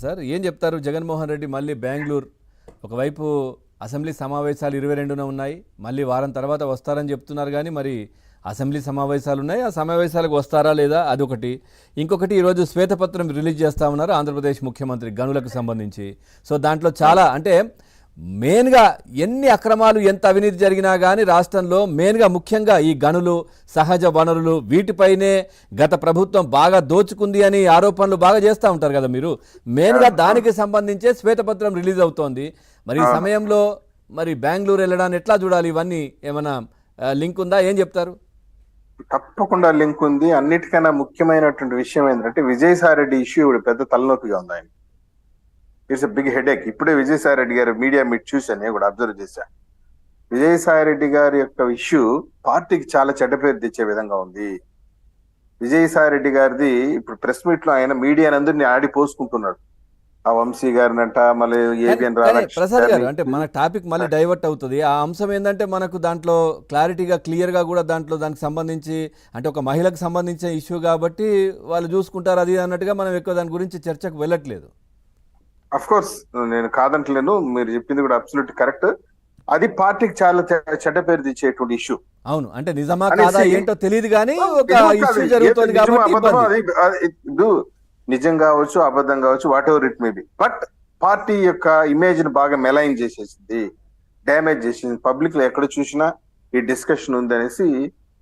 Sir ఏం చెప్తారు? జగన్మోహన్ రెడ్డి మళ్ళీ బెంగళూరు ఒకవైపు అసెంబ్లీ సమావేశాలు 22న ఉన్నాయి, మళ్ళీ వారం తర్వాత వస్తారని చెప్తున్నారు. కానీ మరి అసెంబ్లీ సమావేశాలు ఉన్నాయి, ఆ సమావేశాలకు వస్తారా లేదా అదొకటి. ఇంకొకటి ఈరోజు శ్వేతపత్రం రిలీజ్ చేస్తా ఉన్నారు ఆంధ్రప్రదేశ్ ముఖ్యమంత్రి గనులకు సంబంధించి. సో దాంట్లో చాలా అంటే మెయిన్గా ఎన్ని అక్రమాలు ఎంత అవినీతి జరిగినా కానీ రాష్ట్రంలో మెయిన్గా ముఖ్యంగా ఈ గనులు సహజ వనరులు వీటిపైనే గత ప్రభుత్వం బాగా దోచుకుంది అని ఆరోపణలు బాగా చేస్తూ ఉంటారు కదా మీరు. మెయిన్గా దానికి సంబంధించే శ్వేతపత్రం రిలీజ్ అవుతోంది. మరి ఈ సమయంలో మరి బెంగళూరు వెళ్ళడాన్ని ఎట్లా చూడాలి? ఇవన్నీ ఏమైనా లింక్ ఉందా? ఏం చెప్తారు? తప్పకుండా లింక్ ఉంది. అన్నిటికన్నా ముఖ్యమైనటువంటి విషయం ఏంటంటే విజయసాయి రెడ్డి ఇష్యూ పెద్ద తలనొప్పిగా ఉంది ఆయన. It's a big headache. ఇప్పుడే విజయసాయి రెడ్డి గారు మీడియా మీట్ చూశాను, నేను కూడా అబ్జర్వ్ చేశాను. విజయసాయి రెడ్డి గారి యొక్క ఇష్యూ పార్టీకి చాలా చెడ్డ పేరు తెచ్చే విధంగా ఉంది. విజయసాయి రెడ్డి గారిది ఇప్పుడు ప్రెస్ మీట్ లో ఆయన మీడియానందరినీ ఆడిపోసుకుంటున్నాడు. ఆ వంశీ గారినంట, మళ్ళీ ఏబిఎన్ ప్రసాద్ గారు అంటే మన టాపిక్ మళ్ళీ డైవర్ట్ అవుతుంది. ఆ అంశం ఏంటంటే మనకు దాంట్లో క్లారిటీగా క్లియర్గా కూడా దానికి సంబంధించి అంటే ఒక మహిళకు సంబంధించిన ఇష్యూ కాబట్టి వాళ్ళు చూసుకుంటారు అది అన్నట్టుగా మనం ఎక్కువ దాని గురించి చర్చకు వెళ్ళట్లేదు. అఫ్ కోర్స్ నేను కాదంటలేను, మీరు చెప్పింది కూడా అబ్సల్యూట్ కరెక్ట్. అది పార్టీకి చాలా చెడ్డ పేరు తెచ్చేటువంటి ఇష్యూ. అవును, అంటే నిజమా కాదా ఏంటో తెలియదు కానీ ఒక ఇష్యూ జరుగుతుంది కాబట్టి నిజం కావచ్చు, అబద్ధం కావచ్చు, what ever it may be, but party యొక్క ఇమేజ్ ని బాగా మెలైన్ చేసేసింది, డ్యామేజ్ చేసింది. పబ్లిక్ లో ఎక్కడ చూసినా ఈ డిస్కషన్ ఉంది అనేసి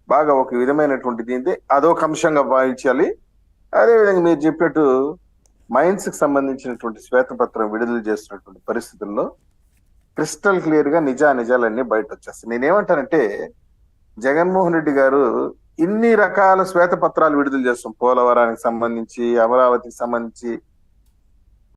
బాగా ఒక విధమైనటువంటి దీంతో అదొక అంశంగా భావించాలి. అదేవిధంగా మీరు చెప్పినట్టు మైన్స్ కి సంబంధించినటువంటి శ్వేతపత్రం విడుదల చేస్తున్నటువంటి పరిస్థితుల్లో క్రిస్టల్ క్లియర్ గా నిజాలన్నీ బయట వచ్చేస్తాయి. నేనేమంటానంటే జగన్మోహన్ రెడ్డి గారు ఇన్ని రకాల శ్వేతపత్రాలు విడుదల చేస్తాం, పోలవరానికి సంబంధించి, అమరావతికి సంబంధించి,